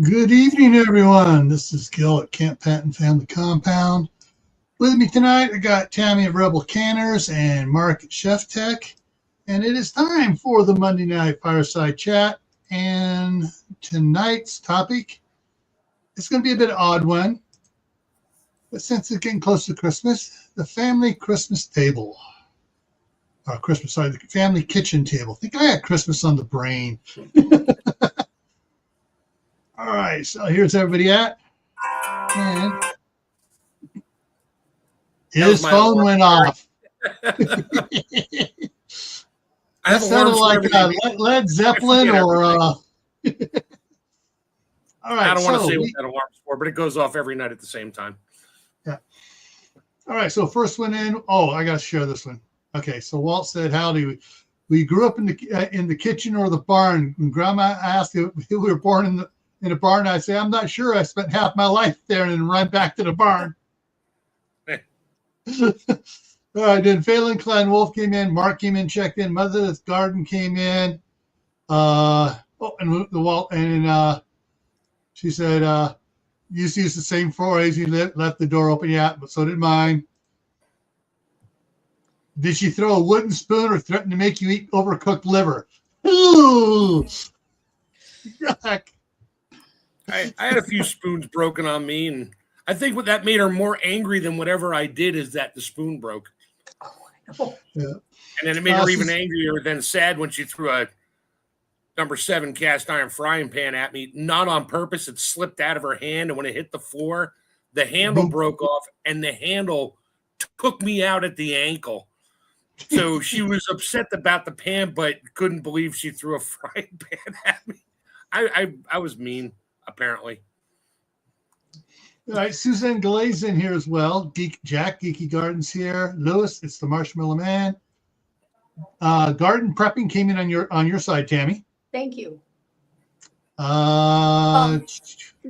Good evening, everyone. This is Gil at Camp Patton Family Compound. With me tonight, I got Tammy of Rebel Canners and Mark at Chef Tech. And it is time for the Monday Night Fireside Chat. And tonight's topic is going to be a bit of an odd one. But since it's getting close to Christmas, the family Christmas table. The family kitchen table. I think I had Christmas on the brain. All right, so here's everybody at. And his phone went off. That sounded like Led Zeppelin or. All right, I don't want to say what that alarm's for, but it goes off every night at the same time. Yeah. All right, so first one in. Oh, I got to share this one. Okay, so Walt said, "Howdy. We grew up in the kitchen or the barn. When Grandma asked if we were born in a barn, I say, I'm not sure. I spent half my life there and then run back to the barn." All right, then Phelan Clan Wolf came in, Mark came in, checked in, Mother's Garden came in. She said, you used to use the same phrase, you left the door open, yeah, but so did mine. Did she throw a wooden spoon or threaten to make you eat overcooked liver? Ooh, yuck. I had a few spoons broken on me, and I think what that made her more angry than whatever I did is that the spoon broke. Oh, yeah. And then it made her even angrier than sad when she threw a number 7 cast iron frying pan at me, not on purpose. It slipped out of her hand, and when it hit the floor, the handle broke off, and the handle took me out at the ankle. So she was upset about the pan, but couldn't believe she threw a frying pan at me. I was mean, apparently. All right, Suzanne Galay's in here as well. Geeky Gardens here. Lewis, it's the Marshmallow Man. Garden prepping came in on your side, Tammy. Thank you.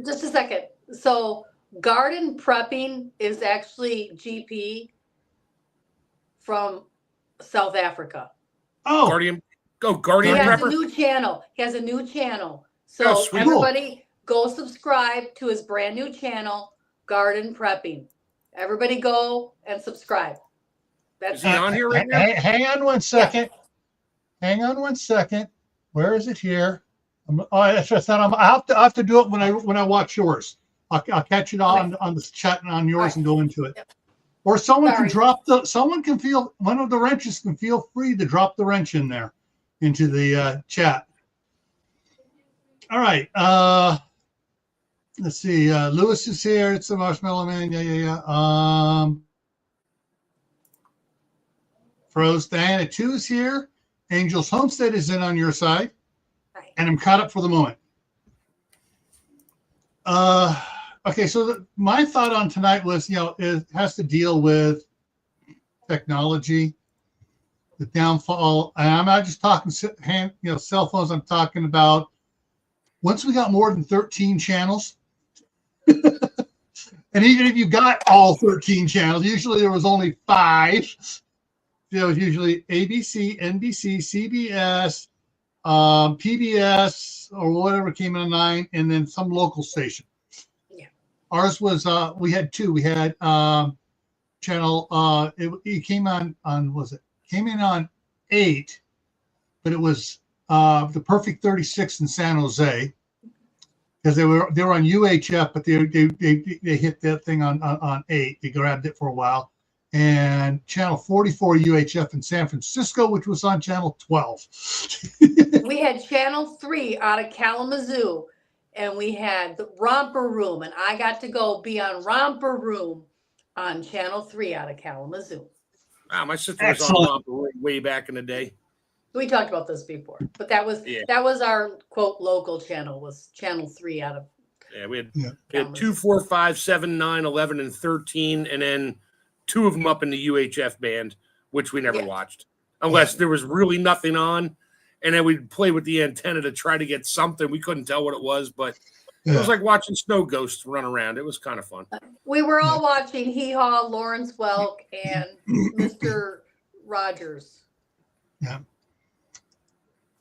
Just a second. So garden prepping is actually GP from South Africa. Oh, Guardian He has Prepper. He has a new channel. So everybody go subscribe to his brand new channel, Garden Prepping. Everybody go and subscribe. Is he on here right now? Hang on one second. Yeah. Hang on one second. Where is it here? I have to do it when I watch yours. I'll catch it on the chat and on yours and go into it. Yep. Or someone can feel one of the wrenches can feel free to drop the wrench in there into the chat. All right. Let's see. Lewis is here. It's the Marshmallow Man. Yeah. Froze Diana 2 is here. Angel's Homestead is in on your side. Right. And I'm caught up for the moment. Okay, so my thought on tonight was, it has to deal with technology, the downfall. And I'm not just talking cell phones. I'm talking about once we got more than 13 channels, and even if you got all 13 channels, usually there was only 5. There was usually ABC, NBC, CBS, PBS, or whatever came in 9, and then some local station. Yeah. Ours was we had 2. We had channel. It came on came in on 8, but it was the Perfect 36 in San Jose. Because they were on UHF, but they hit that thing on 8. They grabbed it for a while, and channel 44 UHF in San Francisco, which was on channel 12. We had channel 3 out of Kalamazoo, and we had the Romper Room, and I got to go be on Romper Room on channel 3 out of Kalamazoo. Wow, my sister was on Romper Room way back in the day. We talked about this before, but that was our quote local channel, was channel 3 out of. Yeah, we had 2, 4, 5, 7, 9, 11, and 13, and then 2 of them up in the UHF band, which we never watched, unless there was really nothing on, and then we'd play with the antenna to try to get something. We couldn't tell what it was, but it was like watching snow ghosts run around. It was kind of fun. We were all watching Hee Haw, Lawrence Welk, and Mr. Rogers. Yeah.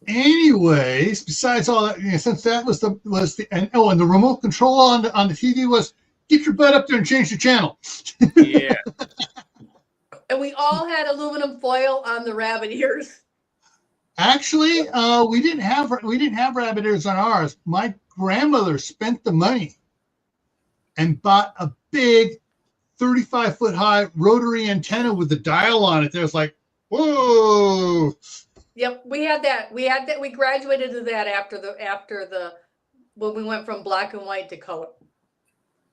anyways, besides all that, since that was the and the remote control on the TV was get your butt up there and change the channel. Yeah. And we all had aluminum foil on the rabbit ears. Actually, we didn't have rabbit ears on ours. My grandmother spent the money and bought a big 35-foot high rotary antenna with the dial on it. There's like, whoa. Yep, we had that. We graduated to that after the when we went from black and white to color.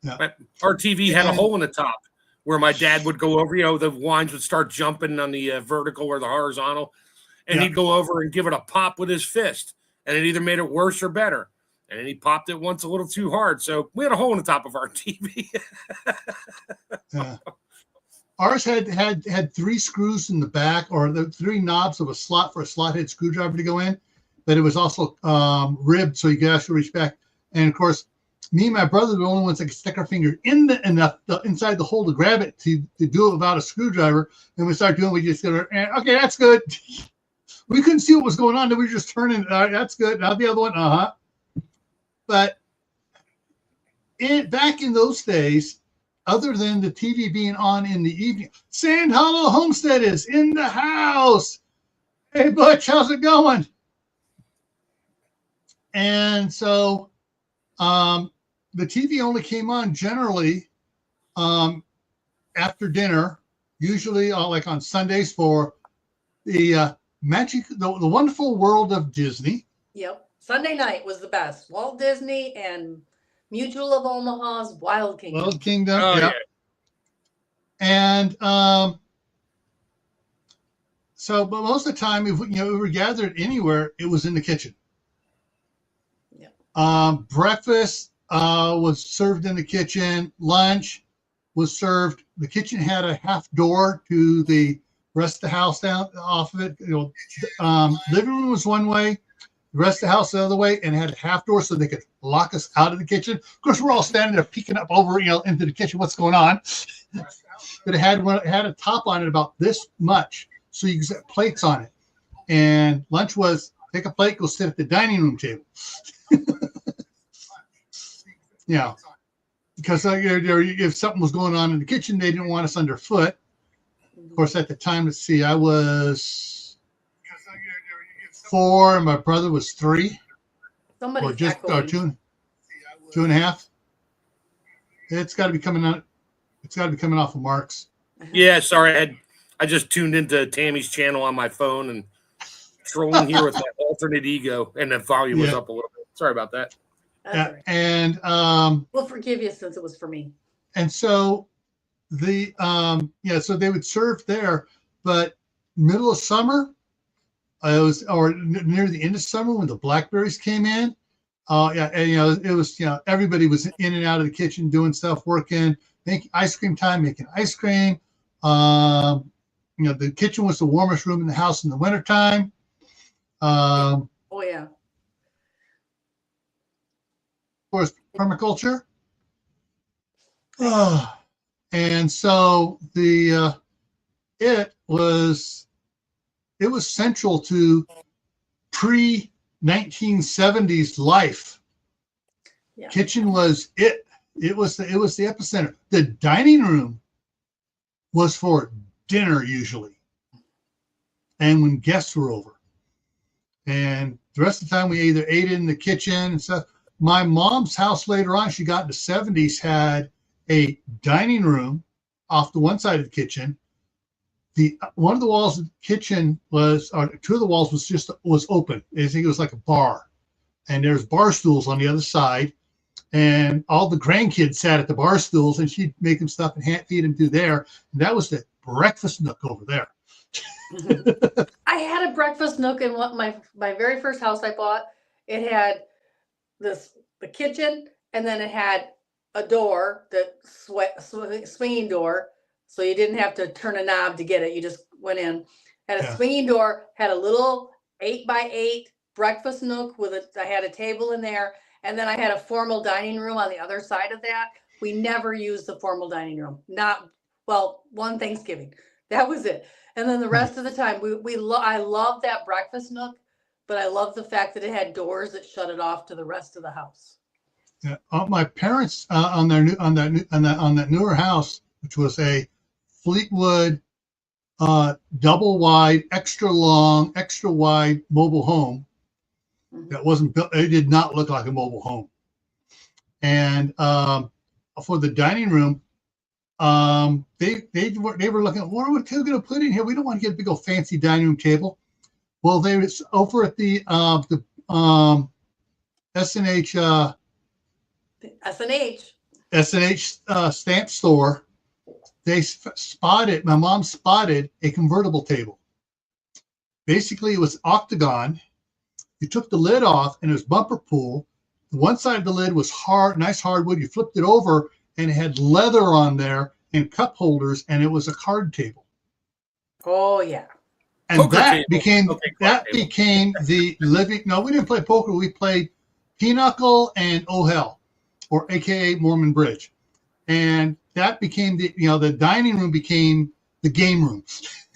Yeah. Our TV had a hole in the top where my dad would go over. The lines would start jumping on the vertical or the horizontal, and he'd go over and give it a pop with his fist, and it either made it worse or better. And then he popped it once a little too hard, so we had a hole in the top of our TV. Ours had 3 screws in the back, or the 3 knobs of a slot for a slot head screwdriver to go in, but it was also ribbed so you could actually reach back. And of course, me and my brother were the only ones that could stick our finger in the inside the hole to grab it to do it without a screwdriver. And we started doing, we just go, okay, that's good. We couldn't see what was going on. Then we were just turning. That's good. Now the other one, But back in those days, other than the TV being on in the evening, Sand Hollow Homestead is in the house. Hey, Butch, how's it going? And so the TV only came on generally after dinner, usually like on Sundays for the the Wonderful World of Disney. Yep. Sunday night was the best. Walt Disney and Mutual of Omaha's Wild Kingdom. Wild Kingdom, yeah. And so, but most of the time, if we were gathered anywhere, it was in the kitchen. Yeah. Breakfast was served in the kitchen. Lunch was served. The kitchen had a half door to the rest of the house down off of it. Living room was one way. The rest of the house the other way, and had a half door so they could lock us out of the kitchen. Of course, we're all standing there peeking up over, into the kitchen. What's going on? But it had a top on it about this much, so you could set plates on it. And lunch was take a plate, go sit at the dining room table. Because if something was going on in the kitchen, they didn't want us underfoot. Of course, at the time, let's see, I was 4 and my brother was 3. Somebody or just 2.5. It's got to be coming out. It's got to be coming off of Mark's. Yeah, sorry, I just tuned into Tammy's channel on my phone and trolling here with that alternate ego, and the volume was up a little bit. Sorry about that. That's right. And we'll forgive you since it was for me. And so the so they would serve there, but middle of summer. Or near the end of summer when the blackberries came in. It was, everybody was in and out of the kitchen doing stuff, working, making ice cream time, making ice cream. The kitchen was the warmest room in the house in the wintertime. Oh, yeah. Of course, permaculture. And so it was central to pre-1970s life. Yeah. Kitchen was it. It was the epicenter. The dining room was for dinner usually, and when guests were over. And the rest of the time we either ate in the kitchen and stuff. My mom's house later on, she got in the 70s, had a dining room off the one side of the kitchen. One of the walls of the kitchen was, or 2 of the walls was open. I think it was like a bar, and there's bar stools on the other side, and all the grandkids sat at the bar stools, and she'd make them stuff and feed them through there. And that was the breakfast nook over there. I had a breakfast nook in my very first house I bought. It had the kitchen, and then it had a door, the swinging door. So you didn't have to turn a knob to get it. You just went in. Had a swinging door, had a little 8x8 breakfast nook I had a table in there. And then I had a formal dining room on the other side of that. We never used the formal dining room. One Thanksgiving. That was it. And then the rest of the time, I love that breakfast nook but I love the fact that it had doors that shut it off to the rest of the house. Yeah. My parents on that newer house, which was a Fleetwood double wide, extra long, extra wide mobile home that wasn't built. It did not look like a mobile home. And for the dining room, they were looking at what are we going to put in here? We don't want to get a big old fancy dining room table. Well, they was over at the S&H stamp store. My mom spotted a convertible table. Basically, it was octagon. You took the lid off, and it was bumper pull. The one side of the lid was nice hardwood. You flipped it over, and it had leather on there and cup holders, and it was a card table. Oh yeah. And poker that table. became the living. No, we didn't play poker. We played pinochle and oh hell, or AKA Mormon Bridge, and that became the dining room became the game rooms,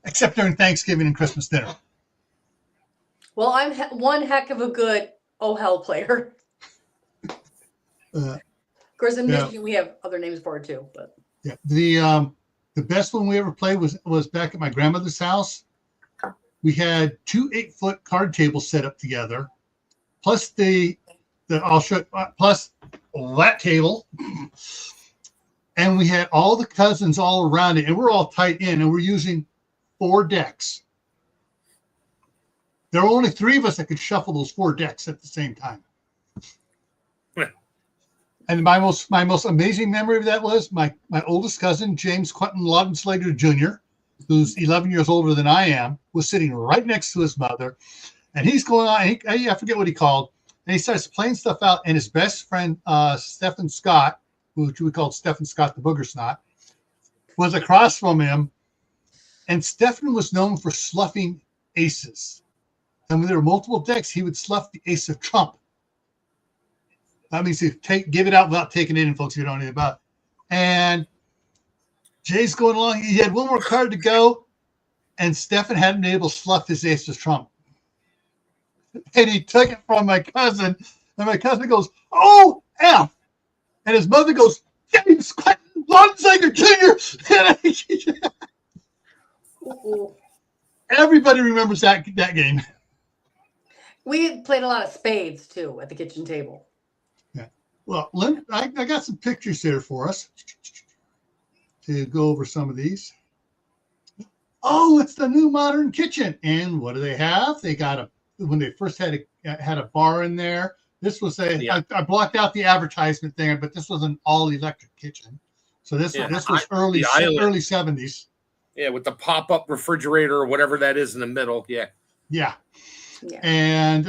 except during Thanksgiving and Christmas dinner. Well, I'm one heck of a good oh hell player. Of course, in Michigan we have other names for it too. But yeah, the best one we ever played was back at my grandmother's house. We had 2 8-foot card tables set up together, plus plus that table, and we had all the cousins all around it, and we're all tight in, and we're using 4 decks. There were only 3 of us that could shuffle those 4 decks at the same time. And my most amazing memory of that was my oldest cousin, James Quentin Lawton Slater Jr., who's 11 years older than I am, was sitting right next to his mother. And he's going on, I forget what he called, and he starts playing stuff out. And his best friend, Stephen Scott, which we called Stephen Scott the Booger Snot, was across from him. And Stephen was known for sloughing aces. And when there were multiple decks, he would slough the ace of trump. That means you give it out without taking it in, folks, if you don't know anything about it. And Jay's going along. He had one more card to go, and Stefan hadn't been able to slough his ace of trump. And he took it from my cousin, and my cousin goes, "Oh, F!" And his mother goes, "James Quentin Lawton Jr." Everybody remembers that game. We played a lot of spades, too, at the kitchen table. Well, I got some pictures here for us to go over some of these. Oh, it's the new modern kitchen. And what do they have? They got when they first had a bar in there. This was I blocked out the advertisement thing, but this was an all electric kitchen. So this was early 70s. Yeah, with the pop-up refrigerator or whatever that is in the middle. Yeah. And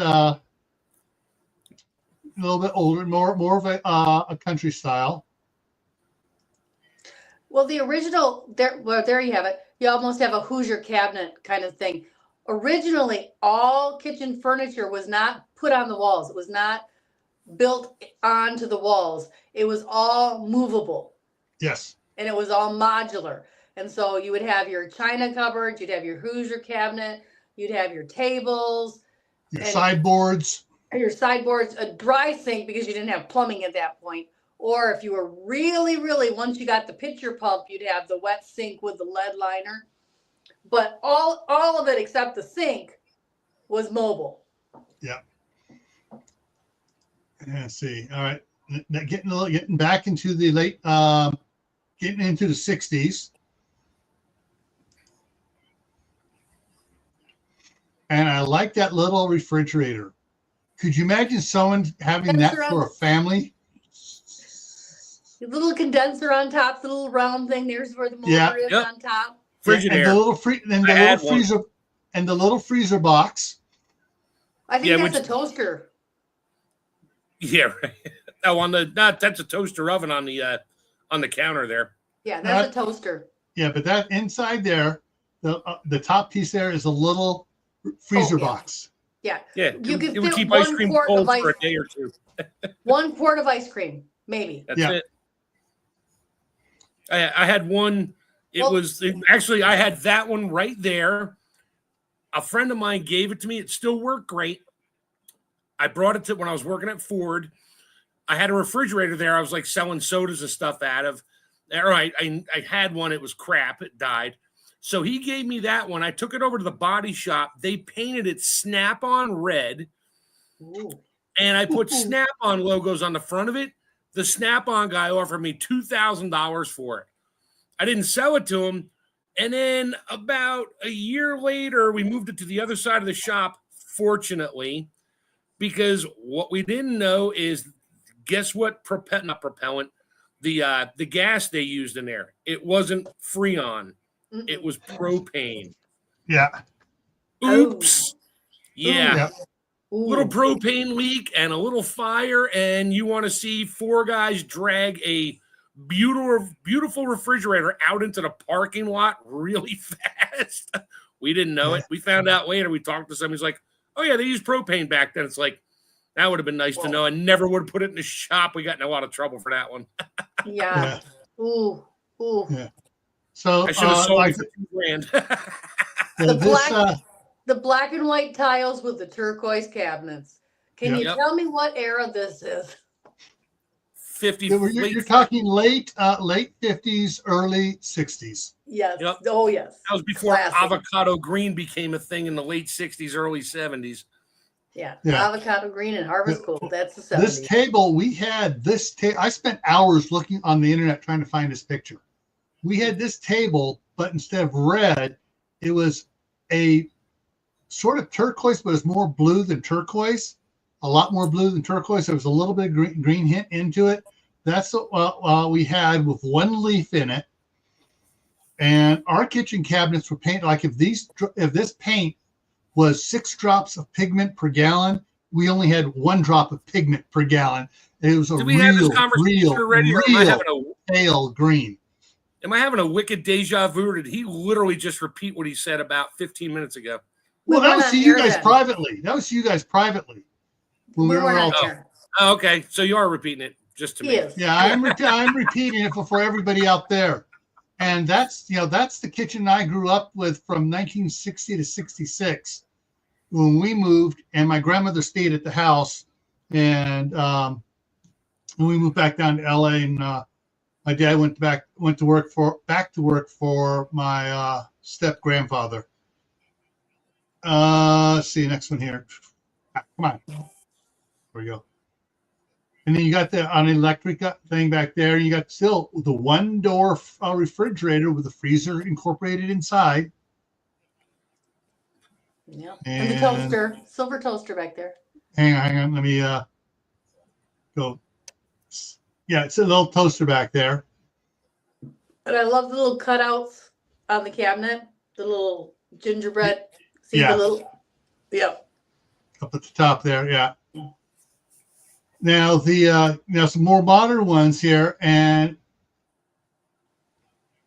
a little bit older, more of a country style. Well, the original there you have it. You almost have a Hoosier cabinet kind of thing. Originally, all kitchen furniture was not put on the walls. It was not built onto the walls. It was all movable. Yes. And it was all modular. And so you would have your china cupboard, you'd have your Hoosier cabinet, you'd have your tables, your sideboards, a dry sink because you didn't have plumbing at that point. Or if you were really, once you got the pitcher pump, you'd have the wet sink with the lead liner. But all of it except the sink was mobile. Yeah. Let's see. All right. Getting back into the getting into the 60s. And I like that little refrigerator. Could you imagine someone having that for a family? The little condenser on top, the little round thing. There's where the motor is on top. And the little freezer box. I think that's a toaster. Yeah, right. Oh, that's a toaster oven on the counter there. Yeah, that's a toaster. Yeah, but that inside there, the top piece there is a little freezer box. Yeah. Yeah. It would keep ice cream cold for a day or two. 1 quart of ice cream, maybe. That's it. I had one. I had that one right there. A friend of mine gave it to me. It still worked great. I brought it to when I was working at Ford. I had a refrigerator there. I was like selling sodas and stuff out of. All right, I had one. It was crap. It died. So he gave me that one. I took it over to the body shop. They painted it Snap-on red. Ooh. And I put Snap-on logos on the front of it. The Snap-on guy offered me $2,000 for it. I didn't sell it to him. And then about a year later, we moved it to the other side of the shop, fortunately, because what we didn't know is, guess what? Not propellant, the gas they used in there. It wasn't Freon. It was propane. Yeah. Oops. Yeah. Yeah. Little propane leak and a little fire, and you want to see 4 guys drag a beautiful refrigerator out into the parking lot really fast. We didn't know it. We found out later. We talked to somebody. He's like, oh, yeah, they used propane back then. It's like, that would have been nice to know. I never would have put it in the shop. We got in a lot of trouble for that one. Yeah. Ooh. Yeah. So I should have sold like it for $2,000. The black and white tiles with the turquoise cabinets. Can you tell me what era this is? 50. You're talking late 50s, early 60s. Yes. Yep. Oh, yes. That was before Classic. avocado green became a thing in the late 60s, early 70s. Yeah. Avocado green and harvest gold. That's the 70s. This table, we had this table. I spent hours looking on the internet trying to find this picture. We had this table, but instead of red, it was a sort of turquoise, but it's more blue than turquoise. A lot more blue than turquoise. There was a little bit of green hint into it. That's what we had with one leaf in it. And our kitchen cabinets were painted like if this paint was 6 drops of pigment per gallon, we only had 1 drop of pigment per gallon. It was a real pale green. Am I having a wicked deja vu, or did he literally just repeat what he said about 15 minutes ago? Well, that was to you guys privately. That was to you guys privately. When we were all Oh, okay. So you are repeating it just to me. Yes. Yeah, I'm repeating it for everybody out there. And that's the kitchen I grew up with from 1960 to 66 when we moved, and my grandmother stayed at the house. And when we moved back down to LA, and my dad went to work for my step grandfather. Let's see, next one here. Come on. There we go. And then you got the electric thing back there. You got still the 1-door refrigerator with the freezer incorporated inside. Yeah. And the toaster, silver toaster back there. Hang on. Let me go. Yeah, it's a little toaster back there. And I love the little cutouts on the cabinet, the little gingerbread. See the little, up at the top there, yeah. Now some more modern ones here, and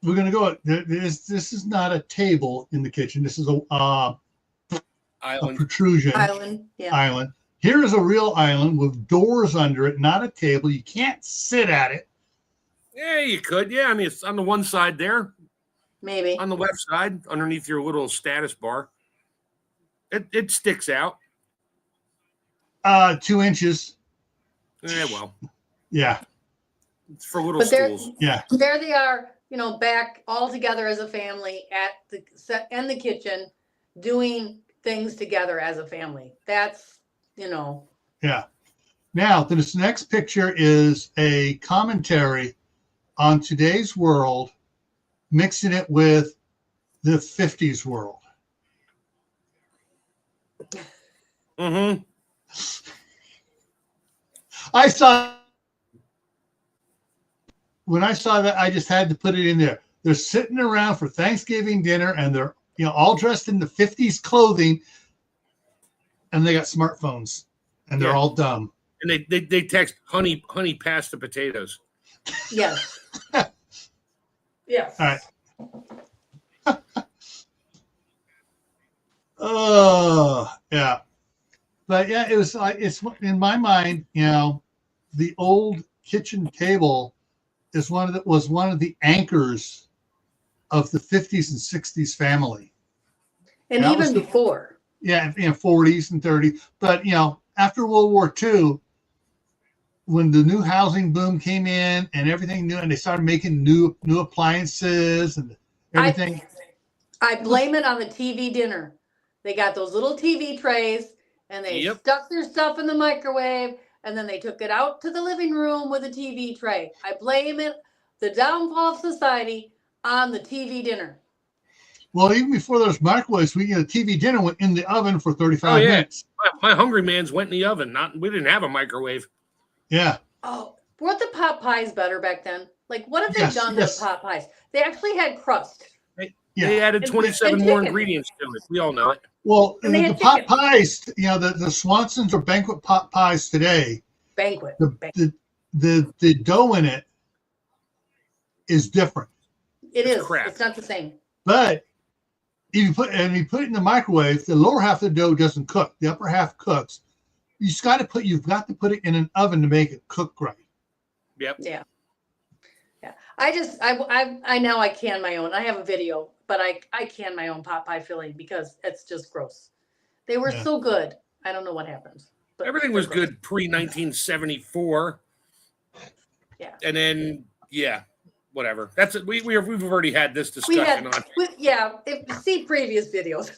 we're gonna go. This is not a table in the kitchen. This is a protrusion island. Here is a real island with doors under it, not a table. You can't sit at it. Yeah, you could. Yeah, I mean it's on the one side there. Maybe on the left side, underneath your little status bar. It sticks out. 2 inches. Yeah, well. Yeah. It's for little schools. Yeah. There they are, back all together as a family at the set and the kitchen, doing things together as a family. That's, Yeah. Now, this next picture is a commentary on today's world, mixing it with the 50s world. Mm-hmm. When I saw that, I just had to put it in there. They're sitting around for Thanksgiving dinner, and they're all dressed in the 50s clothing, and they got smartphones, and they're all dumb. And they text honey pass the potatoes. Yes. Yes. All right. Oh, yeah. But yeah, it was like, it's in my mind, the old kitchen table was one of the anchors of the 50s and 60s family. And That was even before. Yeah, in 40s and 30s. But, after World War II, when the new housing boom came in and everything new, and they started making new appliances and everything. I blame it on the TV dinner. They got those little TV trays and they stuck their stuff in the microwave and then they took it out to the living room with a TV tray. I blame it, the downfall of society, on the TV dinner. Well, even before those microwaves, the TV dinner went in the oven for 35 minutes. My Hungry Man's went in the oven. We didn't have a microwave. Yeah. Oh, weren't the pot pies better back then? Like, what have they done to the pot pies? They actually had crust. They added 27 more ingredients to it. We all know it. Well, the pot pies, the Swansons or banquet pot pies today. Banquet. The dough in it is different. It's crap. It's not the same. But if you put it in the microwave, the lower half of the dough doesn't cook. The upper half cooks. You've got to put it in an oven to make it cook right. Yep. Yeah. I know I can my own. I have a video, but I can my own pot pie filling because it's just gross. They were so good. I don't know what happened. But everything was good pre-1974. Yeah. And then whatever. That's it. We've already had this discussion see previous videos.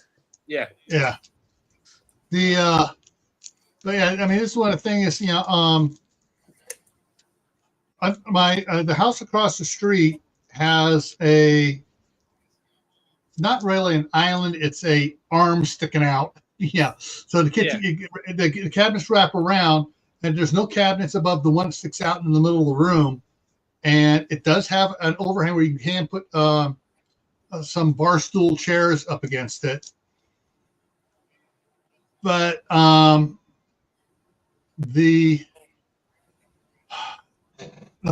Yeah. Yeah. But I mean, this is one of the things, the house across the street has not really an island, it's a arm sticking out. Yeah. So the kitchen, the cabinets wrap around, and there's no cabinets above the one that sticks out in the middle of the room. And it does have an overhang where you can put some bar stool chairs up against it. But the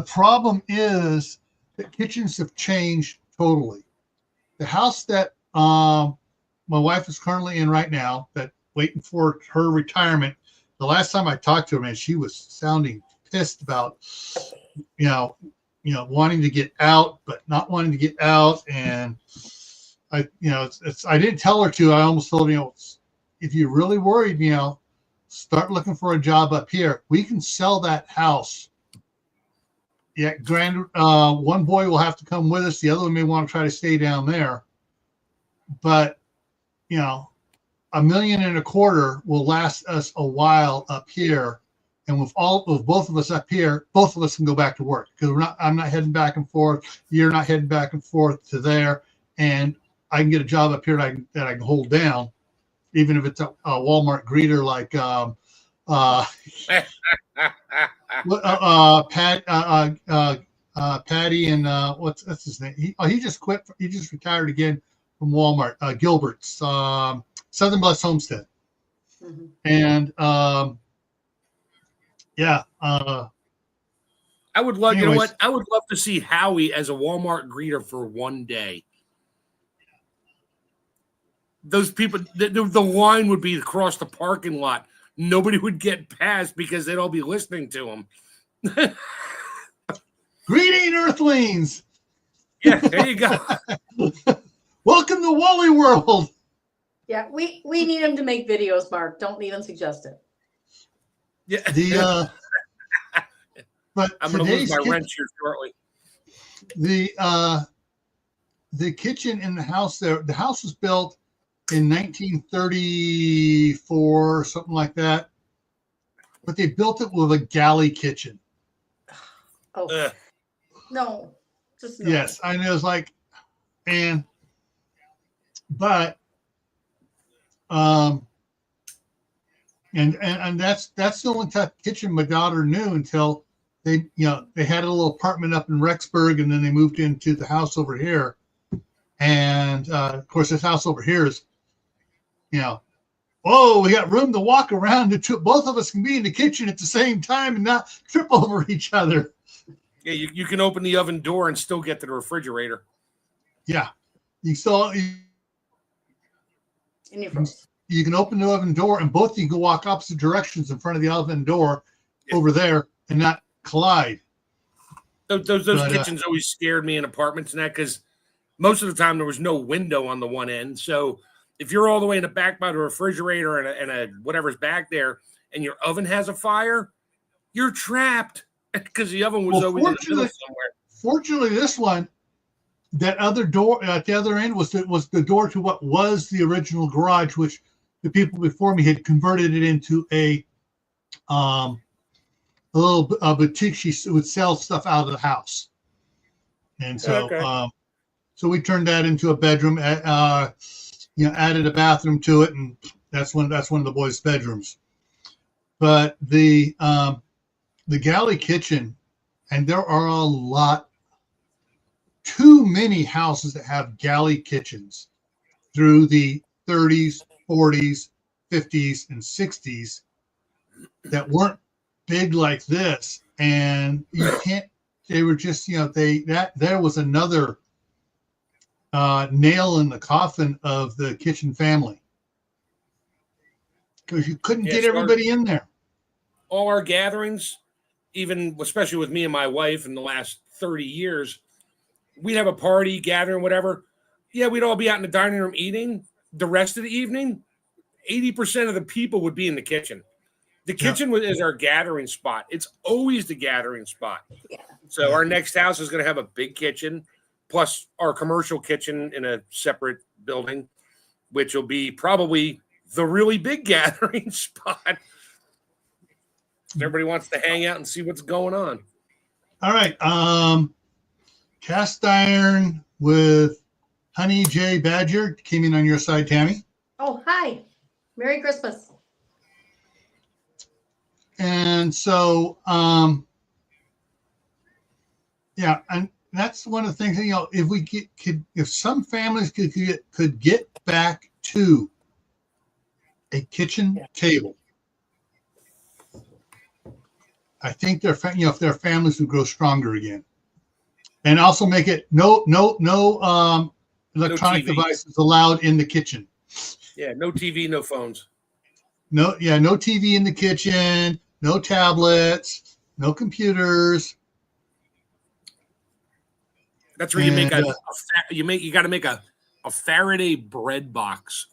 problem is that kitchens have changed totally. The house that my wife is currently in right now, that waiting for her retirement, the last time I talked to her, man, she was sounding pissed about, wanting to get out, but not wanting to get out. And I didn't tell her to. I almost told her, if you're really worried, start looking for a job up here. We can sell that house. Yeah, one boy will have to come with us. The other one may want to try to stay down there. But, $1.25 million will last us a while up here. And with both of us up here, both of us can go back to work because I'm not heading back and forth. You're not heading back and forth to there. And I can get a job up here that I can hold down, even if it's a Walmart greeter like Patty and what's his name? He just quit. He just retired again from Walmart. Gilbert's Southern Blessed Homestead, and I would love. You know what? I would love to see Howie as a Walmart greeter for one day. Those people, the line would be across the parking lot. Nobody would get past because they'd all be listening to him. Greeting, Earthlings! Yeah, there you go. Welcome to Wally World. Yeah, we need him to make videos, Mark. Don't even suggest it. Yeah. But I'm going to lose my wrench here shortly. The kitchen in the house there, the house was built in 1934 or something like that, but they built it with a galley kitchen. Oh, no. Just no. Yes, I know. It's like, and that's the only type of kitchen my daughter knew until they had a little apartment up in Rexburg, and then they moved into the house over here. And of course, this house over here is, we got room to walk around. Both of us can be in the kitchen at the same time and not trip over each other. Yeah, you can open the oven door and still get to the refrigerator. Yeah, you can open the oven door, and both of you can walk opposite directions in front of the oven door over there and not collide. Those kitchens always scared me in apartments and that, because most of the time there was no window on the one end, so If you're all the way in the back by the refrigerator and a whatever's back there, and your oven has a fire, you're trapped because the oven was always in the middle somewhere. Fortunately, this one, that other door at the other end was the door to what was the original garage, which the people before me had converted it into a little boutique. She would sell stuff out of the house, and so so we turned that into a bedroom. Added a bathroom to it, and that's one of the boys' bedrooms. But the galley kitchen, and there are too many houses that have galley kitchens through the 30s, 40s, 50s, and 60s that weren't big like this, and you can't. They were just there was another nail in the coffin of the kitchen family, because you couldn't get everybody in there. All our gatherings, even especially with me and my wife in the last 30 years, we'd have a party, gathering, whatever. Yeah, we'd all be out in the dining room eating. The rest of the evening, 80% of the people would be in the kitchen. The kitchen is our gathering spot. It's always the gathering spot. Yeah. So our next house is going to have a big kitchen, plus our commercial kitchen in a separate building, which will be probably the really big gathering spot. Everybody wants to hang out and see what's going on. All right. Cast iron with Honey J Badger came in on your side, Tammy. Oh, hi. Merry Christmas. And so, and that's one of the things, if some families could get back to a kitchen table, I think their families would grow stronger again. And also make it no electronic devices allowed in the kitchen. Yeah, no TV, no phones. No TV in the kitchen, no tablets, no computers. That's where you got to make a Faraday bread box.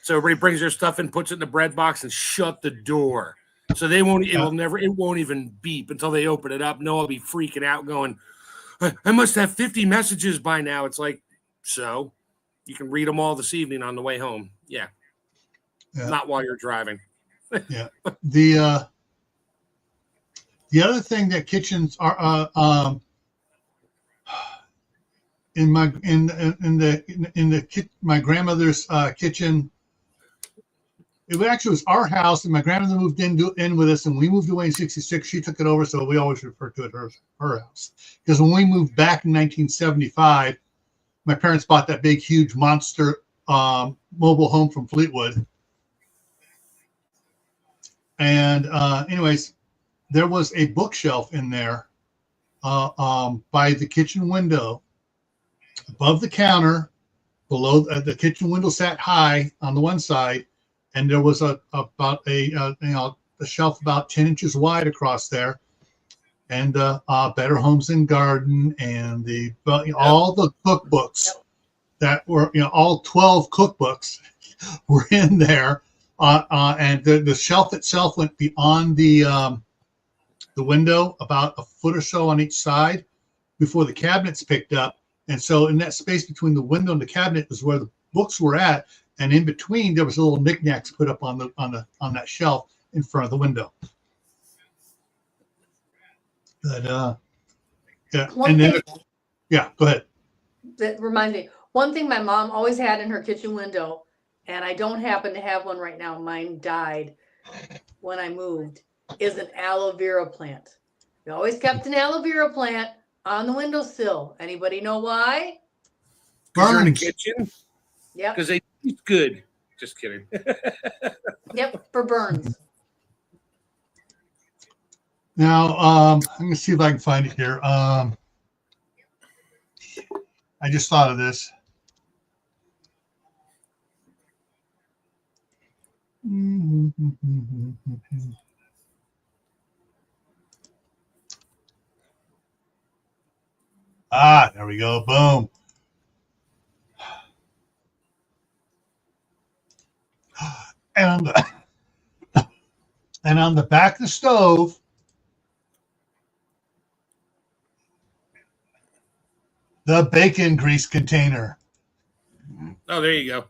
So everybody brings their stuff in, puts it in the bread box, and shut the door. So it won't even beep until they open it up. No, I'll be freaking out going, I must have 50 messages by now. It's like, so you can read them all this evening on the way home. Yeah. Not while you're driving. Yeah. The other thing that kitchens are my grandmother's kitchen. It actually was our house, and my grandmother moved in with us, and we moved away in '66. She took it over, so we always refer to it her house. Because when we moved back in 1975, my parents bought that big, huge monster mobile home from Fleetwood. And anyways, there was a bookshelf in there by the kitchen window, above the counter, below the kitchen window sat high on the one side, and there was a shelf about 10 inches wide across there, and Better Homes and Garden, and all the cookbooks that were all 12 cookbooks were in there, and the shelf itself went beyond the window about a foot or so on each side before the cabinets picked up. And so in that space between the window and the cabinet was where the books were at, and in between there was little knickknacks put up on that shelf in front of the window. But go ahead. That reminds me, one thing my mom always had in her kitchen window, and I don't happen to have one right now, mine died when I moved, is an aloe vera plant. We always kept an aloe vera plant on the windowsill. Anybody know why? Because you're in the kitchen? Yep. Because they taste good. Just kidding. Yep, for burns. Now, I'm going to see if I can find it here. I just thought of this. There we go. Boom. And and on the back of the stove, the bacon grease container. Oh, there you go.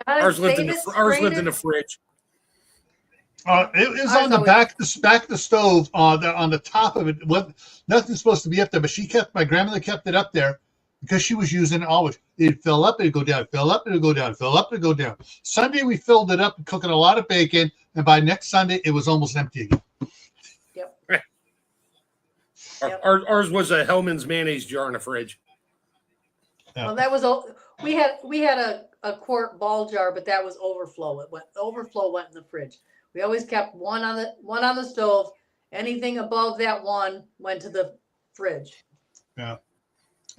Gotta Ours lived save in it, ours strain lived in it. the fridge. It was Ours on the always- back of the stove on the top of it. Nothing's supposed to be up there, but my grandmother kept it up there because she was using it always. It'd fill up, it'd go down, fill up, it'd go down, fill up, it'd go down. Sunday we filled it up, cooking a lot of bacon, and by next Sunday it was almost empty again. Yep. Ours was a Hellman's mayonnaise jar in the fridge. Yeah. Well, that was we had a quart ball jar, but that was overflow. Overflow went in the fridge. We always kept one on the stove. Anything above that one went to the fridge. Yeah.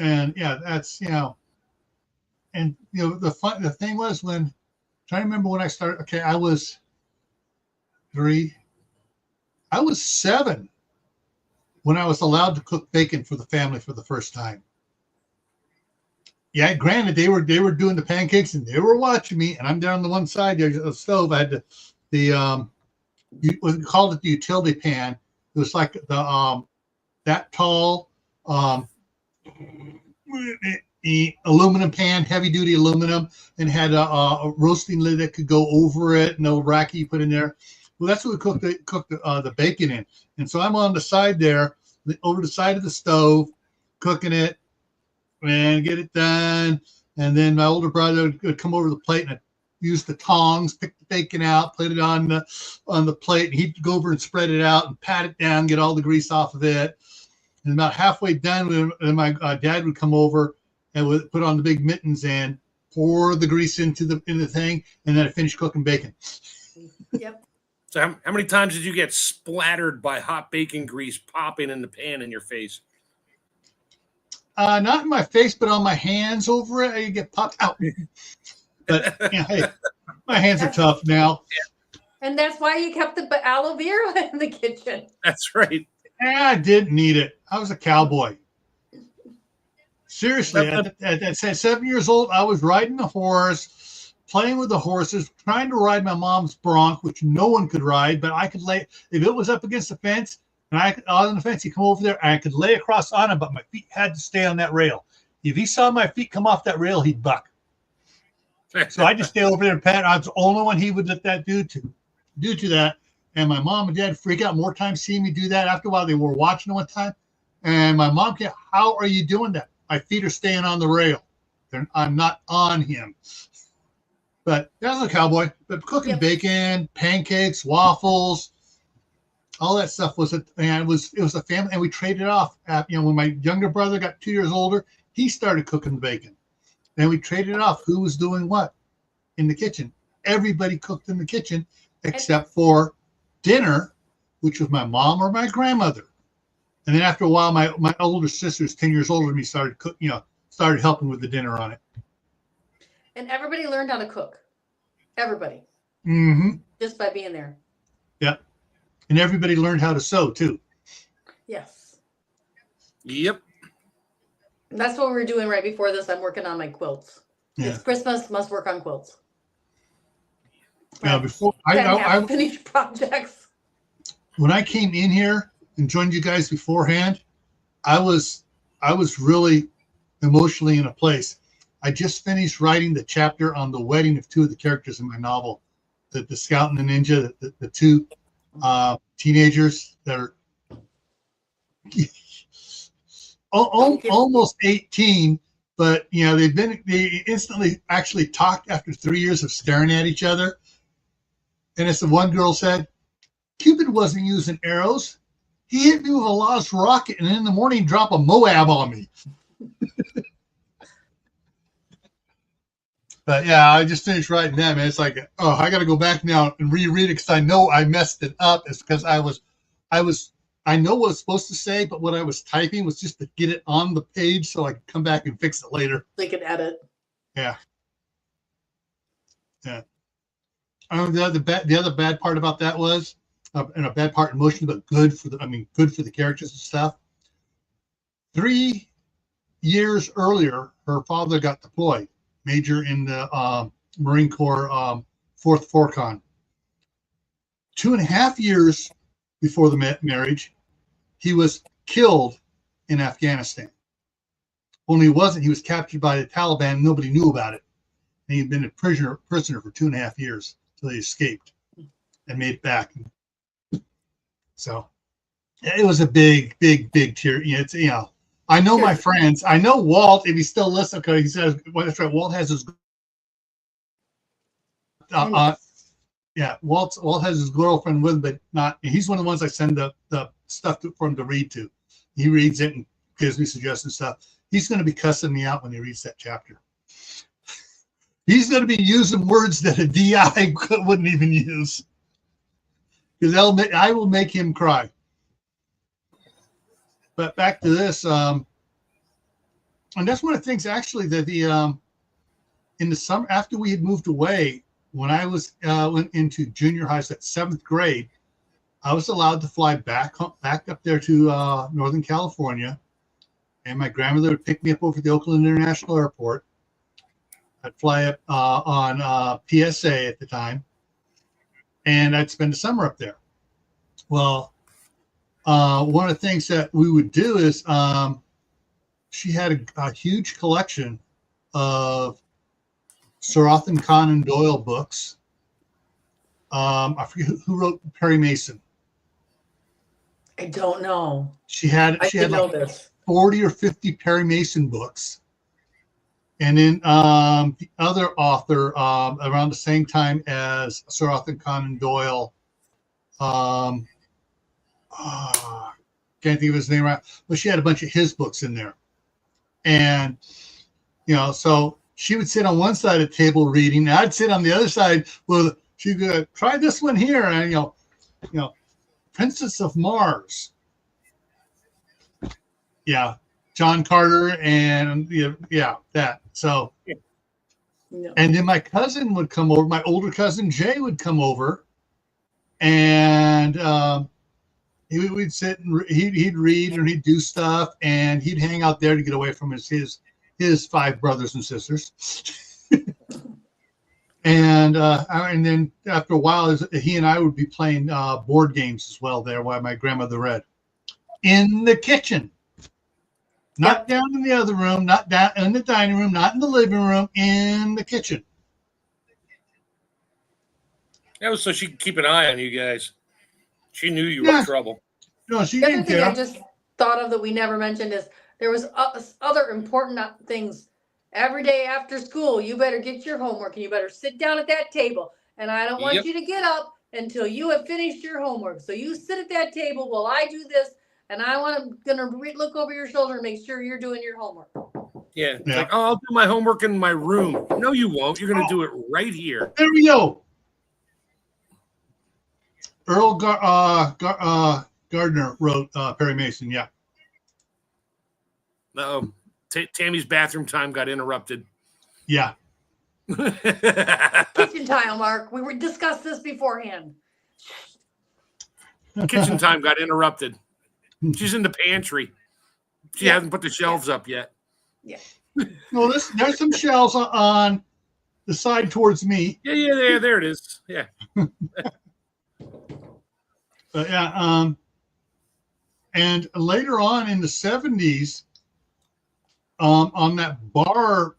And yeah, that's and the thing was when trying to remember when I started. Okay, I was 7 when I was allowed to cook bacon for the family for the first time. Yeah, granted they were doing the pancakes and they were watching me, and I'm down on the one side of the stove. I had we called it the utility pan. It was like the that tall aluminum pan, heavy duty aluminum, and had a roasting lid that could go over it. No racky you put in there. Well, that's what we cooked the bacon in. And so I'm on the side there, over the side of the stove, cooking it and get it done. And then my older brother would come over the plate and I'd use the tongs, pick the bacon out, put it on the plate, and he'd go over and spread it out and pat it down, get all the grease off of it. And about halfway done, when my dad would come over and would put on the big mittens and pour the grease into the thing, and then I finished cooking bacon. Yep. So how many times did you get splattered by hot bacon grease popping in the pan in your face? Not in my face, but on my hands over it. I get popped out. But hey, my hands are tough now. And that's why you kept the aloe vera in the kitchen. That's right. I didn't need it. I was a cowboy. Seriously, at 7 years old, I was riding a horse, playing with the horses, trying to ride my mom's bronc, which no one could ride, but I could lay, if it was up against the fence, and I could, on the fence, he'd come over there, and I could lay across on him, but my feet had to stay on that rail. If he saw my feet come off that rail, he'd buck. So I just stay over there and pat. I was the only one he would let that do to that. And my mom and dad freak out more times seeing me do that. After a while, they were watching one time. And my mom came, how are you doing that? My feet are staying on the rail. I'm not on him. But that was a cowboy. But cooking bacon, pancakes, waffles, all that stuff was it was a family, and we traded off. When my younger brother got 2 years older, he started cooking the bacon. And we traded off who was doing what in the kitchen. Everybody cooked in the kitchen except for dinner, which was my mom or my grandmother. And then after a while, my older sister's 10 years older than me started started helping with the dinner on it. And everybody learned how to cook. Everybody. Mm-hmm. Just by being there. Yeah. And everybody learned how to sew too. Yes. Yep. That's what we're doing right before this. I'm working on my quilts. Yeah. It's Christmas, must work on quilts. Now, before I finished projects. When I came in here and joined you guys beforehand, I was really emotionally in a place. I just finished writing the chapter on the wedding of two of the characters in my novel, the Scout and the Ninja, the two teenagers that are almost 18, but they instantly actually talked after 3 years of staring at each other. And as the one girl said, Cupid wasn't using arrows. He hit me with a lost rocket, and in the morning drop a Moab on me. But yeah, I just finished writing that, man. It's like, oh, I got to go back now and reread it because I know I messed it up. It's because I know what it's supposed to say, but what I was typing was just to get it on the page so I could come back and fix it later. They could edit. Yeah. Yeah. The other bad part about that was, and a bad part emotionally, but good for the characters and stuff. 3 years earlier, her father got deployed, major in the Marine Corps fourth Forcon. 2.5 years before the marriage, he was killed in Afghanistan. Only he wasn't. He was captured by the Taliban. Nobody knew about it. And he'd been a prisoner for 2.5 years until he escaped and made it back. So it was a big tear. It's, I know my friends. I know Walt, if he's still listening, because he says, well, that's right. Walt has his Walt has his girlfriend with him, but not. He's one of the ones I send the stuff for him to read to. He reads it and gives me suggestions stuff. He's going to be cussing me out when he reads that chapter. He's going to be using words that a DI wouldn't even use, because I will make him cry. But back to this, and that's one of the things actually that in the summer after we had moved away, when I was went into junior high, so at 7th grade, I was allowed to fly back up there to Northern California, and my grandmother would pick me up over at the Oakland International Airport. I'd fly up on PSA at the time, and I'd spend the summer up there. Well, one of the things that we would do is she had a huge collection of Sir Arthur Conan Doyle books. I forget who wrote Perry Mason. I don't know. She had like 40 or 50 Perry Mason books. And then the other author around the same time as Sir Arthur Conan Doyle, can't think of his name right, but she had a bunch of his books in there. And, so she would sit on one side of the table reading, and I'd sit on the other side with, she'd go, try this one here. And, Princess of Mars. Yeah. John Carter and that. So, and then my cousin would come over. My older cousin Jay would come over, and we'd sit and he'd read and he'd do stuff, and he'd hang out there to get away from his 5 brothers and sisters. And then after a while, he and I would be playing board games as well there while my grandmother read in the kitchen. Not down in the other room, not down in the dining room, not in the living room, in the kitchen. That was so she could keep an eye on you guys. She knew you were in trouble. No, she didn't. The other thing care. I just thought of that we never mentioned is there was other important things. Every day after school, you better get your homework and you better sit down at that table. And I don't want you to get up until you have finished your homework. So you sit at that table while I do this. And I'm gonna look over your shoulder and make sure you're doing your homework. Yeah. Like, I'll do my homework in my room. No, you won't. You're gonna do it right here. There we go. Earl Gardner wrote Perry Mason. Yeah. Tammy's bathroom time got interrupted. Yeah. Kitchen time, Mark. We discussed this beforehand. Kitchen time got interrupted. She's in the pantry. She hasn't put the shelves up yet. Yeah. No, there's some shelves on the side towards me. Yeah, there it is. Yeah. And later on in the 70s, on that bar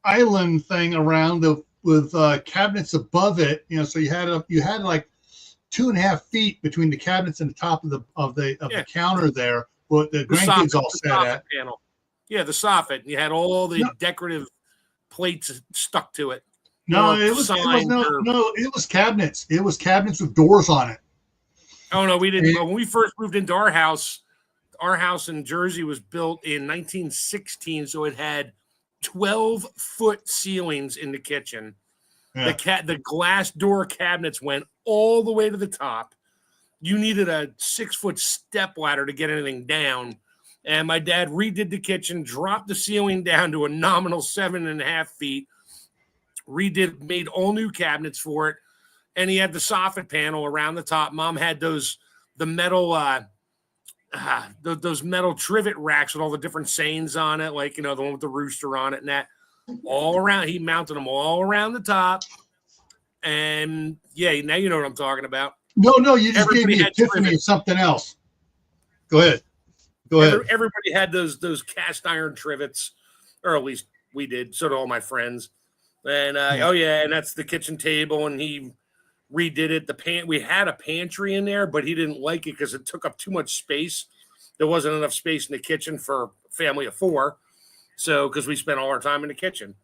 island thing around with cabinets above it, so you had like 2.5 feet between the cabinets and the top of the counter there, where the grandkids all sat at. Panel. Yeah, the soffit. You had all the decorative plates stuck to it. No, it was cabinets. It was cabinets with doors on it. Oh no, we didn't. When we first moved into our house in Jersey was built in 1916, so it had 12-foot ceilings in the kitchen. Yeah. The glass door cabinets went all the way to the top. You needed a 6-foot step ladder to get anything down. And my dad redid the kitchen, dropped the ceiling down to a nominal 7.5 feet, made all new cabinets for it. And he had the soffit panel around the top. Mom had those metal trivet racks with all the different sayings on it, like, the one with the rooster on it and that. All around, he mounted them all around the top. And yeah, now you know what I'm talking about. No, you just Everybody gave me had epiphany trivets. of something else. Go ahead. Go ahead. Everybody had those cast iron trivets, or at least we did. So did all my friends. And oh yeah, and that's the kitchen table, and he redid it. We had a pantry in there, but he didn't like it because it took up too much space. There wasn't enough space in the kitchen for a family of 4. So because we spent all our time in the kitchen.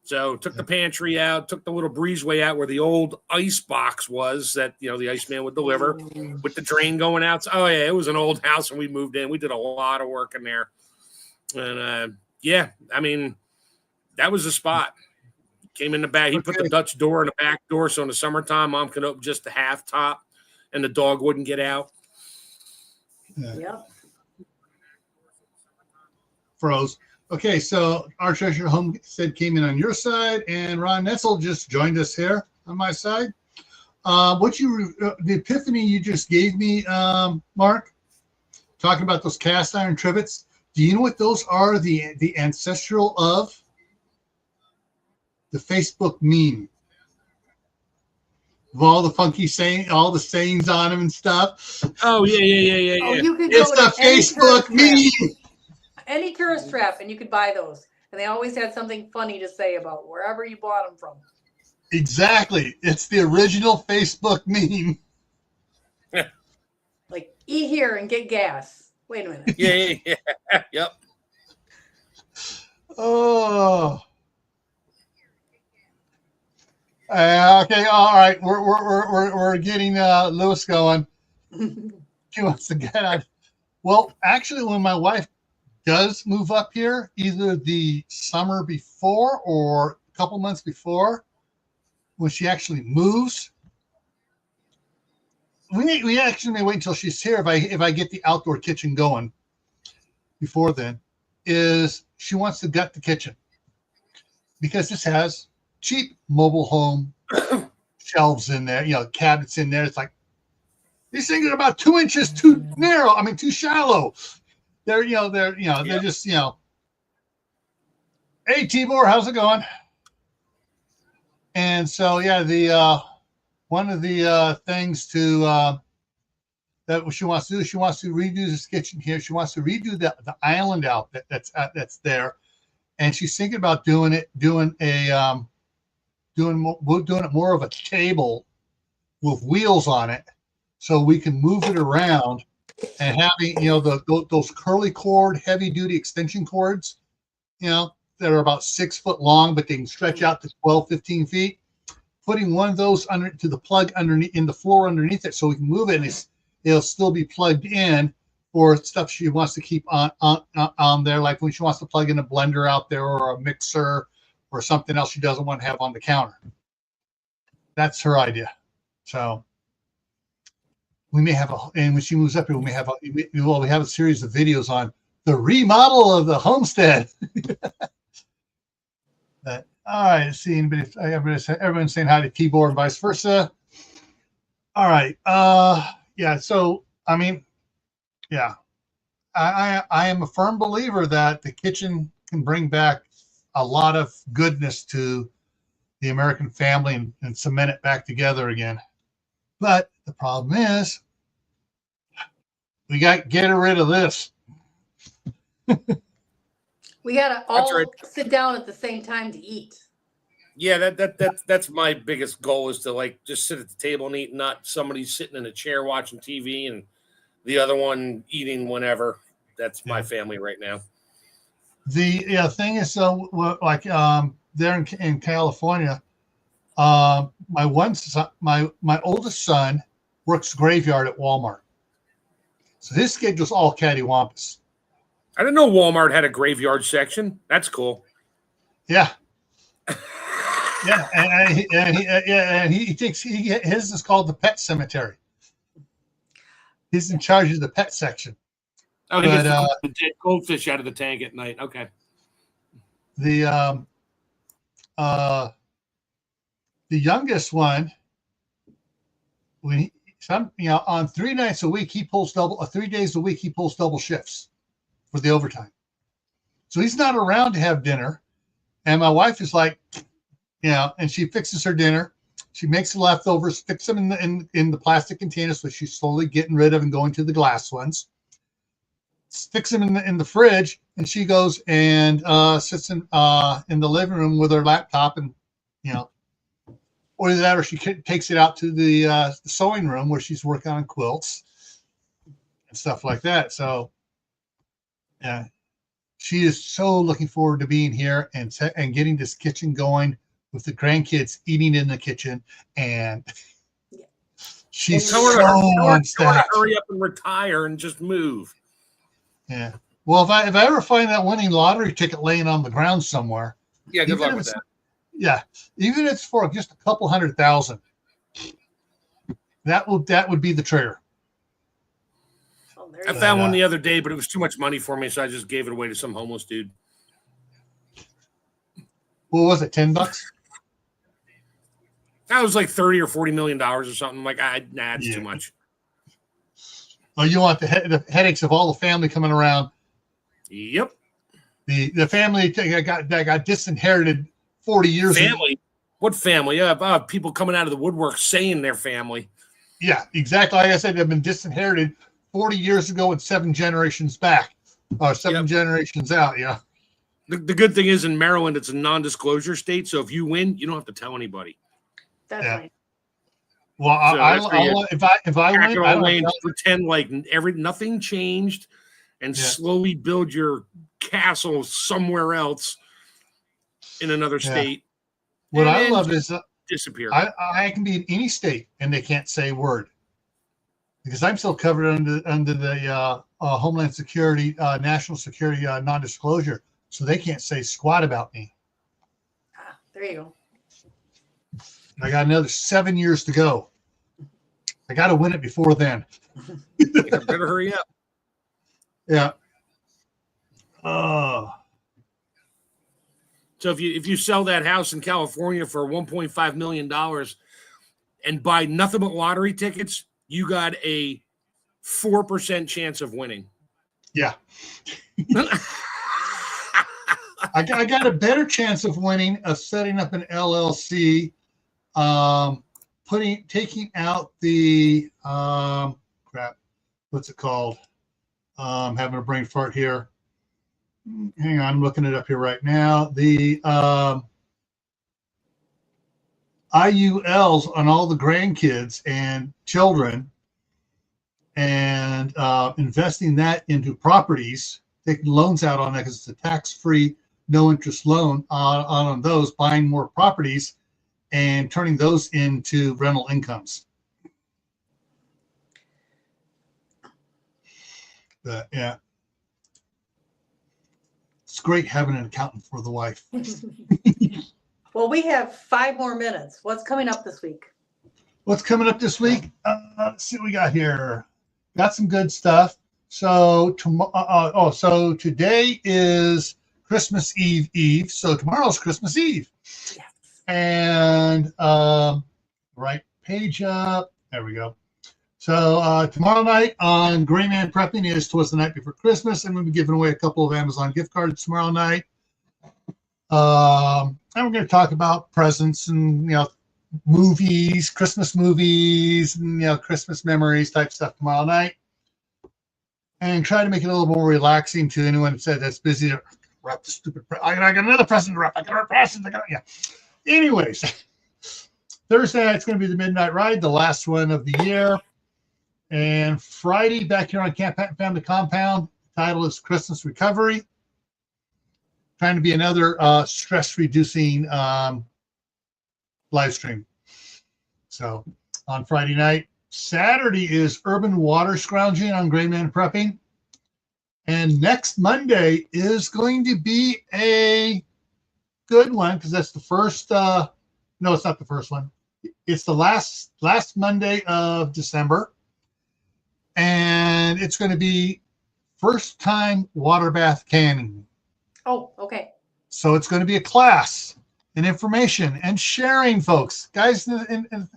So took the pantry out, took the little breezeway out where the old ice box was that, you know, the Iceman would deliver with the drain going out. So, oh yeah, it was an old house when we moved in. We did a lot of work in there. And yeah, I mean, that was the spot. Came in the back. He put the Dutch door in the back door. So in the summertime, Mom could open just the half top and the dog wouldn't get out. Yep. Froze. Okay, so our treasure homestead came in on your side, and Ron Netzel just joined us here on my side. The epiphany you just gave me, Mark, talking about those cast iron trivets. Do you know what those are? The ancestral of the Facebook meme. With all the funky all the sayings on them and stuff. Oh yeah. Oh, you could It's go the to any Facebook meme. Any tourist trap, and you could buy those. And they always had something funny to say about wherever you bought them from. Exactly. It's the original Facebook meme. Like, eat here and get gas. Wait a minute. Yeah. Yep. Oh. Okay. All right. We're getting Lewis going. He wants to get on. Well, actually, when my wife does move up here, either the summer before or a couple months before, when she actually moves, we actually may wait until she's here if I get the outdoor kitchen going before then, is she wants to gut the kitchen because this has cheap mobile home shelves in there, cabinets in there. It's like these things are about 2 inches too narrow. I mean, too shallow. They're just, hey, Tibor, how's it going? And so, yeah, one of the things that she wants to do, she wants to redo this kitchen here. She wants to redo the island out that's there. And she's thinking about doing it more of a table with wheels on it so we can move it around. And having, those curly cord, heavy duty extension cords, that are about 6 foot long, but they can stretch out to 12, 15 feet. Putting one of those under to the plug underneath in the floor underneath it so we can move it and it'll still be plugged in for stuff she wants to keep on there, like when she wants to plug in a blender out there or a mixer or something else she doesn't want to have on the counter. That's her idea. So we may have and when she moves up here, we have a series of videos on the remodel of the homestead. But, all right, see everyone's saying hi to Tibor and vice versa. All right, yeah. So I mean, yeah, I am a firm believer that the kitchen can bring back a lot of goodness to the American family and cement it back together again. But the problem is, we got to get rid of this. We got to all sit down at the same time to eat. Yeah, that's my biggest goal is to just sit at the table and eat, not somebody sitting in a chair watching TV and the other one eating whenever. That's my family right now. The thing is, there in California, my oldest son works graveyard at Walmart, so his schedule's all cattywampus. I didn't know Walmart had a graveyard section. That's cool. Yeah. Yeah, and he thinks his is called the pet cemetery. He's in charge of the pet section. Oh, he gets the dead goldfish out of the tank at night. Okay. The youngest one, on 3 nights a week he pulls 3 days a week he pulls double shifts for the overtime. So he's not around to have dinner, and my wife is like, and she fixes her dinner, She makes the leftovers, sticks them in the plastic containers, which she's slowly getting rid of and going to the glass ones. Sticks them in the fridge, and she goes and sits in the living room with her laptop, and or that, or she takes it out to the sewing room where she's working on quilts and stuff like that. So, yeah, she is so looking forward to being here and getting this kitchen going with the grandkids eating in the kitchen, and she's tell her to hurry up and retire and just move. Yeah. Well, if I ever find that winning lottery ticket laying on the ground somewhere, yeah, good luck with that. Yeah, even if it's for just a couple $100,000, that would be the trigger. Oh, I found one the other day, but it was too much money for me, so I just gave it away to some homeless dude. What was it? $10? That was like $30 or $40 million or something. I'm like, it's too much. Oh, you want the headaches of all the family coming around? Yep. The family that got disinherited 40 years ago. Family? What family? People coming out of the woodwork saying they're family. Yeah, exactly. Like I said, they've been disinherited 40 years ago and 7 generations back, or 7 generations out. Yeah. The good thing is in Maryland, it's a non-disclosure state, so if you win, you don't have to tell anybody. That's right. Well, so if I win, I don't pretend like nothing changed, and slowly build your castle somewhere else in another state. What I love is disappear. I can be in any state and they can't say a word because I'm still covered under the Homeland Security, National Security non-disclosure, so they can't say squat about me. There you go. I got another 7 years to go. I got to win it before then. Better hurry up. Yeah. So if you sell that house in California for $1.5 million and buy nothing but lottery tickets, you got a 4% chance of winning. Yeah. I got a better chance of winning of setting up an LLC, taking out the what's it called? Having a brain fart here. Hang on, I'm looking it up here right now. The IULs on all the grandkids and children, and investing that into properties, taking loans out on that because it's a tax-free, no-interest loan on those, buying more properties and turning those into rental incomes. But yeah, it's great having an accountant for the wife. Well, we have 5 more minutes. What's coming up this week? What's coming up this week? Let's see what we got here. Got some good stuff. So so today is Christmas Eve. So tomorrow's Christmas Eve. Yes. And right page up. There we go. So tomorrow night on Gray Man Prepping is Twas the Night Before Christmas, and we'll be giving away a couple of Amazon gift cards tomorrow night. And we're going to talk about presents and movies, Christmas movies, and Christmas memories type stuff tomorrow night, and try to make it a little more relaxing to anyone that said that's busy to wrap the stupid. I got another present to wrap. I got a present. Anyways, Thursday night's going to be the Midnight Ride, the last one of the year. And Friday, back here on Camp Patton Family Compound, the title is Christmas Recovery. Trying to be another stress-reducing live stream. So on Friday night. Saturday is Urban Water Scrounging on Gray Man Prepping. And next Monday is going to be a good one because that's the first. No, it's not the first one. It's the last Monday of December. And it's going to be first time water bath canning. Oh, okay. So it's going to be a class and information and sharing, folks. Guys, in the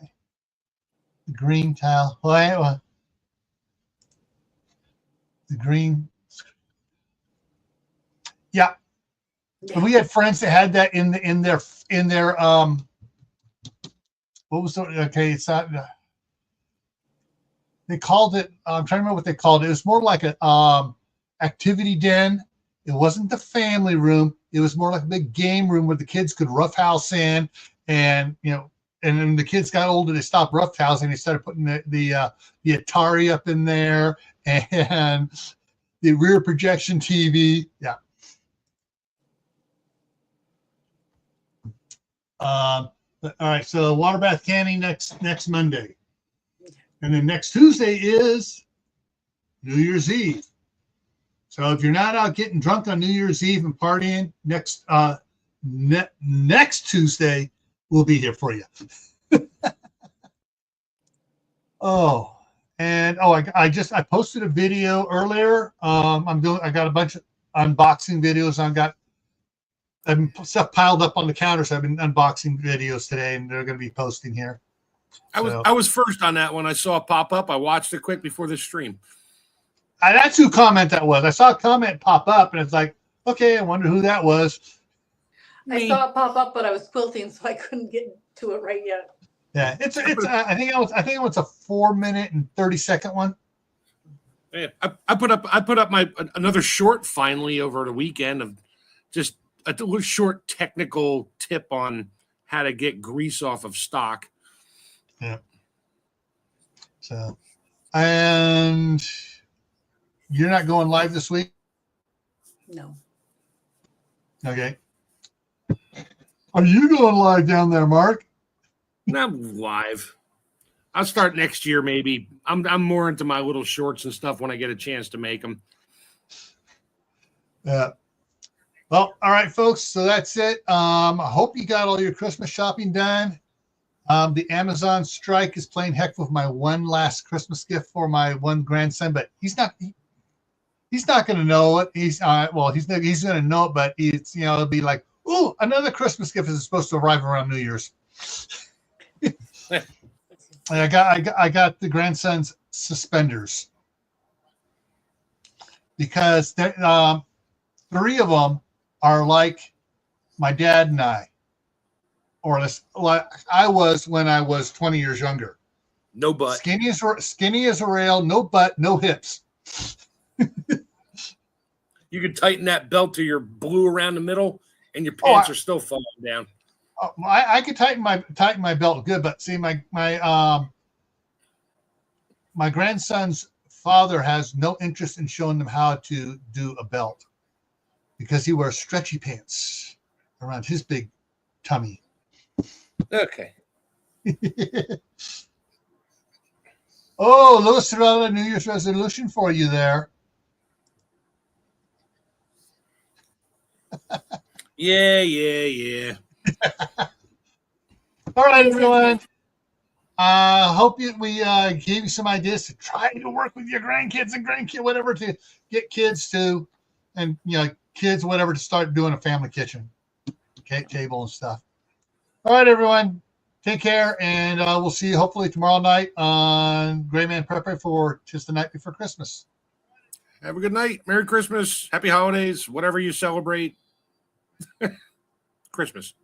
green tile. The green. Yeah. We had friends that had that in their what was the, okay, it's not, they called it, I'm trying to remember what they called it. It was more like a activity den. It wasn't the family room. It was more like a big game room where the kids could roughhouse in, and and then the kids got older, they stopped roughhousing. They started putting the Atari up in there and the rear projection TV. Yeah. All right. So water bath canning next Monday, and then next Tuesday is New Year's Eve. So if you're not out getting drunk on New Year's Eve and partying, next Tuesday we'll be here for you. I posted a video earlier. I got a bunch of unboxing videos. I've stuff piled up on the counter, so I've been unboxing videos today, and they're going to be posting here. I was first on that one. I saw it pop up. I watched it quick before the stream. That's who comment that was. I saw a comment pop up, and it's like, okay, I wonder who that was. I saw it pop up, but I was quilting, so I couldn't get to it right yet. Yeah, I think it was a 4-minute and 30-second one. Yeah, I put up my another short finally over the weekend of just a little short technical tip on how to get grease off of stock. Yeah. So, and you're not going live this week? No. Okay. Are you going live down there, Mark? Not live. I'll start next year, maybe. I'm more into my little shorts and stuff when I get a chance to make them. Yeah. Well, all right, folks. So that's it. I hope you got all your Christmas shopping done. The Amazon strike is playing heck with my one last Christmas gift for my one grandson, but he's not going to know it. He's going to know it, but it'll be like, ooh, another Christmas gift is supposed to arrive around New Year's. I got the grandson's suspenders because 3 of them are like my dad and I, or like I was when I was 20 years younger. No butt. Skinny as a rail, no butt, no hips. You can tighten that belt to your blue around the middle, and your pants are still falling down. I could tighten my belt good, but see, my grandson's father has no interest in showing them how to do a belt because he wears stretchy pants around his big tummy. Okay. Oh, Louis Sorella, New Year's resolution for you there. Yeah. All right, everyone. Hope we gave you some ideas to try to work with your grandkids and whatever, to get kids to, and kids, whatever, to start doing a family kitchen, cake table and stuff. All right, everyone. Take care, and we'll see you hopefully tomorrow night on Gray Man Prepper for just the night before Christmas. Have a good night. Merry Christmas. Happy holidays. Whatever you celebrate. Christmas.